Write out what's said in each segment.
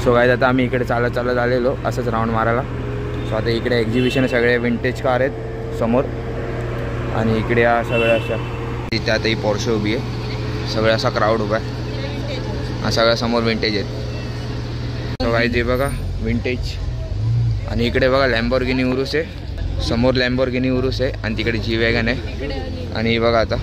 So guys आता आम्ही इकडे चालत आलेलो असंच राऊंड मारायला. सो आता इकडे एक्झिबिशन सगळे विंटेज कार आहेत समोर आणि इकडे या सगळ्या अशा तिथे आता ही पोर्शे उभी आहे. सगळा असा क्राऊड उभा आहे. हा सगळ्या समोर विंटेज आहेत. सो गाईज हे बघा विंटेज आणि इकडे बघा लॅम्बोर्गिनी उरुस आहे. समोर लॅम्बोर्गिनी उरुस आहे आणि तिकडे जी वॅगन आहे. आणि बघा आता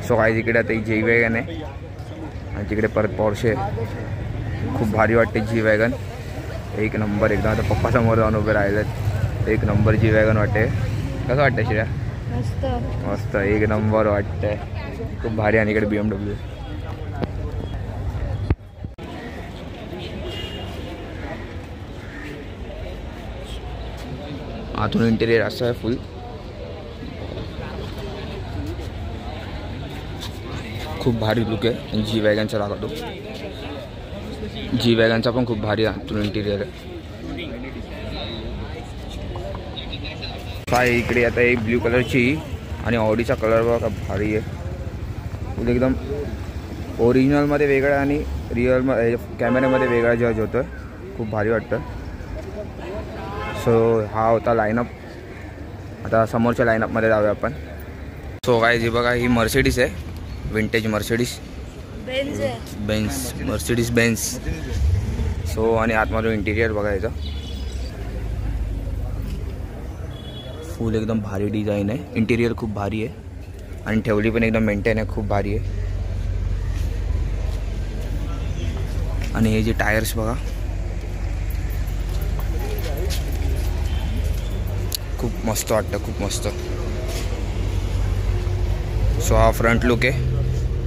सो गाईज इकडे आता ही जी वॅगन आहे आणि तिकडे परत पोर्शे आहे. खूप भारी वाटते जी वॅगन. एक नंबर एकदम. आता पप्पा समोर जाऊन उभे राहिलेत. एक नंबर जी वॅगन वाटते. कसं वाटतं श्रेया? मस्त मस्त एक नंबर वाटतंय. खूप भारी. आणि इकडे BMW. आतून इंटेरियर असं आहे फुल. खूप भारी लुक आहे. जी वॅगनचा दाखवतो. जी वॅगनचा पण खूप भारी आतून इंटेरियर आहे. काय इकडे आता एक ब्ल्यू कलरची आणि ऑडीचा कलर बघा भारी आहे. फुल एकदम ओरिजिनलमध्ये वेगळा आणि रिअलमध्ये कॅमेऱ्यामध्ये वेगळा जज होतं. खूप भारी वाटतं. सो हा होता लाईनअप. आता समोरच्या लाईनअपमध्ये जाऊया आपण. सो गाईज ही बघा ही मर्सिडीज आहे. Vintage Mercedes Benz Mercedes Benz. So आणि आतमध्ये इंटिरियर बघायचं. फुल एकदम भारी डिझाईन आहे. इंटिरियर खूप भारी आहे आणि ठेवली पण एकदम मेंटेन आहे. खूप भारी आहे. आणि हे जे टायर्स बघा खूप मस्त वाटतं. खूप मस्त. सो हा फ्रंट लुक आहे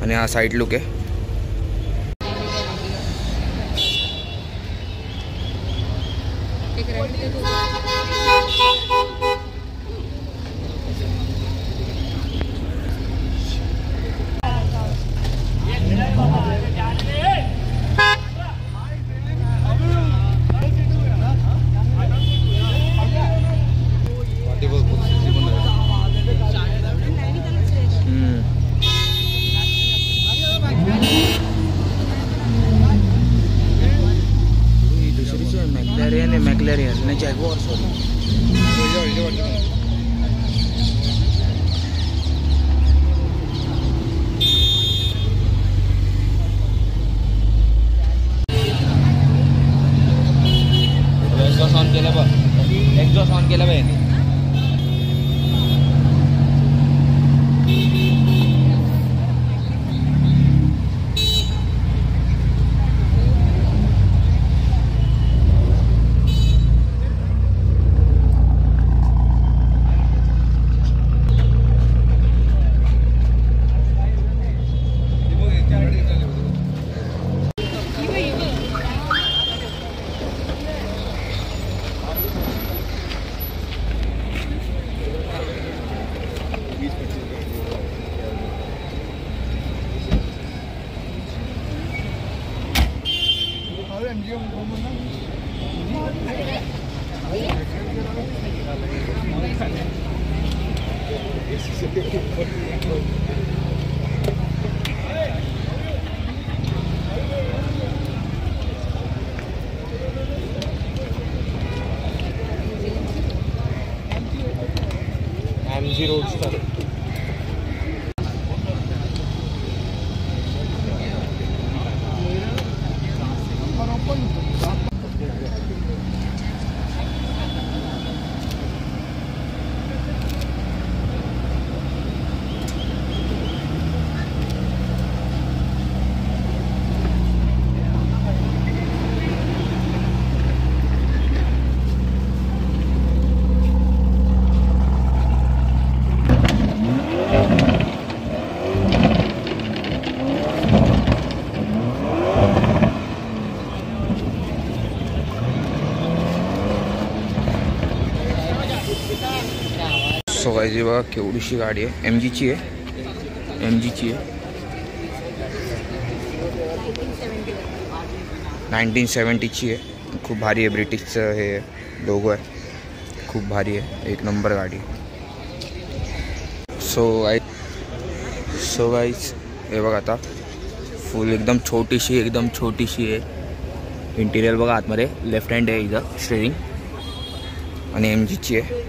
आणि हा साईड लुक आहे. McLaren नाही जॅगवार सॉरी. एक्झॉस्ट ऑन केलं बघ. एक्झॉस्ट ऑन केलं बघ. MG roadster. सो गाइस ये बघा केवढीशी गाडी आहे. MGची आहे. MGची आहे. 1970ची आहे. खूप भारी आहे. ब्रिटिशचं हे लोगो आहे, खूप भारी आहे, एक नंबर गाडी. सो गाईज हे बघा आता फुल एकदम छोटीशी आहे. इंटिरियर बघा आतमध्ये, लेफ्ट हँड आहे इथं स्टेरिंग आणि MGची आहे.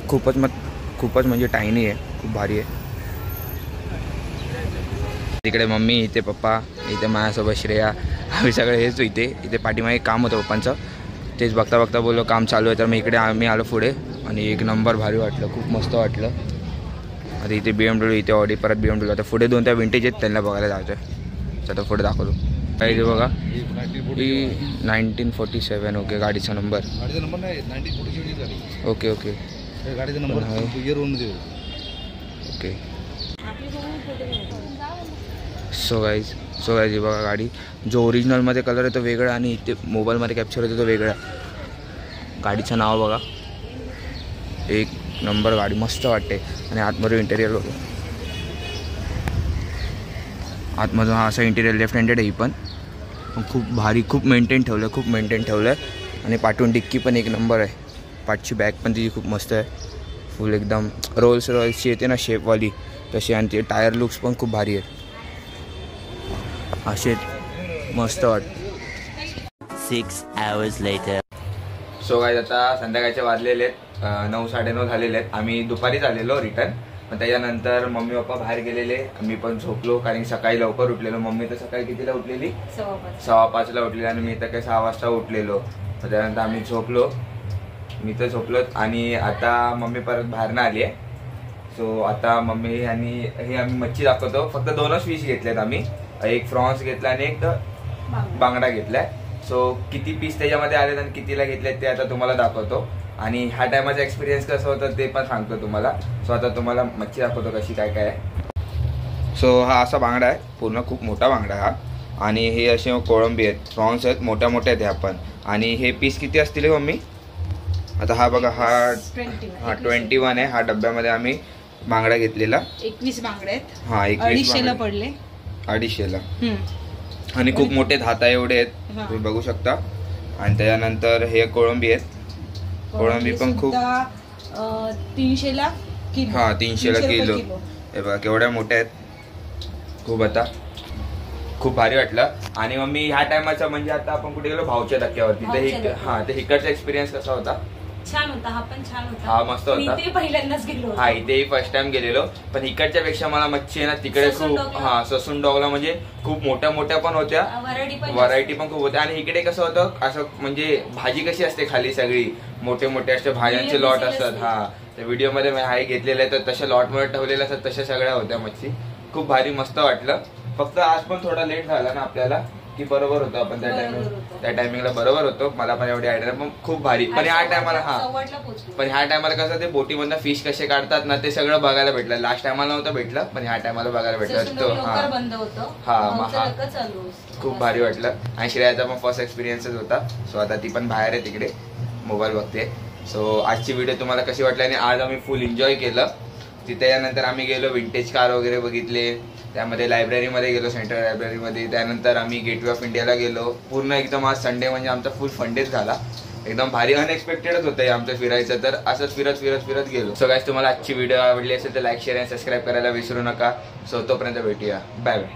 खूपच म्हणजे टायनी आहे, खूप भारी आहे. तिकडे मम्मी, इथे पप्पा, इथे माझ्यासोबत श्रेया, आम्ही सगळे हेच इथे पाठीमागे काम होतं पप्पांचं, तेच बघता बोललो काम चालू आहे. तर मग इकडे आम्ही आलो पुढे आणि एक नंबर भारी वाटलं, खूप मस्त वाटलं. आता इथे BMW, इथे ऑडी, परत BMW. आता पुढे 2 त्या विंटेज आहेत, त्यांना बघायला जायचं आहे. तर पुढे दाखवतो काय इथे बघा, 1947. ओके, गाडीचा नंबर नाही 1947. ओके गाडीचा नंबर ओके. सो गाईज ही बघा गाडी, जो ओरिजिनलमध्ये कलर आहे तो वेगळा आणि इथे मोबाईलमध्ये कॅप्चर होतो तो वेगळा. गाडीचं नाव बघा, एक नंबर गाडी, मस्त वाटते. आणि आतमध्ये इंटेरियर बघा, आतमधून हा असं इंटेरियर लेफ्ट हँडेड आहे. ही पण खूप भारी, खूप मेंटेन ठेवलं आहे. आणि पाठवून डिक्की पण एक नंबर आहे. पाठची बॅग पण तिची खूप मस्त आहे, फुल एकदम रोल्स रॉयल्सची येते ना शेपवाली तशी. आणि ते टायर लुक्स पण खूप भारी आहेत, असे मस्त वाटतं. 6 hours later. सो गाईज आता संध्याकाळचे वाजलेले आहेत 9, 9:30 झालेले आहेत. आम्ही दुपारीच आलेलो रिटर्न, पण त्याच्यानंतर मम्मी पप्पा बाहेर गेलेले, मी पण झोपलो कारण सकाळी लवकर उठलेलो. मम्मी तर सकाळी कितीला उठलेली, 5:15ला उठलेली आणि मी तर काय 6 वाजता उठलेलो. त्याच्यानंतर आम्ही झोपलो, मी तर झोपलो. आणि आता मम्मी परत बाहेरनं आली आहे. सो आता मम्मी आणि हे आम्ही मच्छी दाखवतो. फक्त 2च फिश घेतलेत आम्ही, एक फ्रॉन्स घेतला आणि एक बांगडा घेतलाय. सो किती पीस त्याच्यामध्ये आलेत आणि कितीला घेतलेत ते आता तुम्हाला दाखवतो. आणि ह्या टायमाचा एक्सपिरियन्स कसं होतं ते पण सांगतो तुम्हाला. सो आता तुम्हाला मच्छी दाखवतो कशी काय आहे. सो हा असा बांगडा आहे, पूर्ण खूप मोठा बांगडा हा. आणि हे असे कोळंबी आहेत, प्रॉन्स आहेत, मोठ्या आहेत ह्या पण. आणि हे पीस किती असतील मम्मी? आता हा बघा, हा 21 आहे. हा डब्यामध्ये आम्ही बांगडा घेतलेला, 21 बांगडे आहेत. हा 250ला पडले, 250ला. आणि खूप मोठे हाता एवढे आहेत, तुम्ही बघू शकता. आणि त्याच्यानंतर हे कोळंबी आहेत, कोळंबी पण खूप 300ला किलो. हा 300ला किलो. हे बघा केवढ्या मोठ्या आहेत, खूप. आता खूप भारी वाटलं. आणि मग मी ह्या टायमाचा म्हणजे आता आपण कुठे गेलो, भाऊच्या धक्क्यावरती, तर हा ते इकडचा एक्सपिरियन्स कसा होता? छान होता, हा पण छान होता. हा मस्त होता, इथे पहिल्यांदाच गेलो. हा इथेही फर्स्ट टाइम गेलेलो. पण इकडच्या पेक्षा मला मच्छी आहे ना तिकडे खूप, हा ससून डॉगला म्हणजे खूप मोठ्या पण होत्या, व्हरायटी पण खूप होत्या. आणि इकडे कसं होतं, असं म्हणजे भाजी कशी असते खाली सगळी मोठे असे भाज्यांचे लॉट असतात. हा त्या व्हिडिओ मध्ये हाय घेतलेले आहे, तर तशा लॉट मध्ये ठेवलेल्या असतात, तशा सगळ्या होत्या मच्छी. खूप भारी मस्त वाटलं. फक्त आज पण थोडा लेट झाला ना आपल्याला, की बरोबर होतं आपण त्या टायमिंगला बरोबर होतो. मला पण एवढी आयडिया पण खूप भारी. पण ह्या टायमाला कसं ते बोटीमधनं फिश कसे काढतात ना ते सगळं बघायला भेटलं. लास्ट टायमाला नव्हतं भेटलं, पण ह्या टायमाला बघायला भेटलं. तो खूप भारी वाटलं. आणि श्रेयाचा पण फर्स्ट एक्सपिरियन्सच होता. सो आता ती पण बाहेर आहे तिकडे मोबाईल बघते. सो आजची व्हिडिओ तुम्हाला कशी वाटली? आणि आज आम्ही फुल एन्जॉय केलं. तिथे यानंतर आम्ही गेलो, विंटेज कार वगैरे बघितले, त्यामध्ये लायब्ररीमध्ये गेलो, सेंट्रल लायब्ररीमध्ये. त्यानंतर आम्ही गेटवे ऑफ इंडियाला गेलो. पूर्ण एकदम आज संडे म्हणजे आमचा फुल फन डेच झाला. एकदम भारी अनएक्सपेक्टेडच होतं आमचं फिरायचं, तर असंच फिरत गेलो. सो गाईज तुम्हाला आजची व्हिडिओ आवडली असेल तर लाईक, शेअर आणि सबस्क्राईब करायला विसरू नका. सो तोपर्यंत भेटूया, बाय बाय.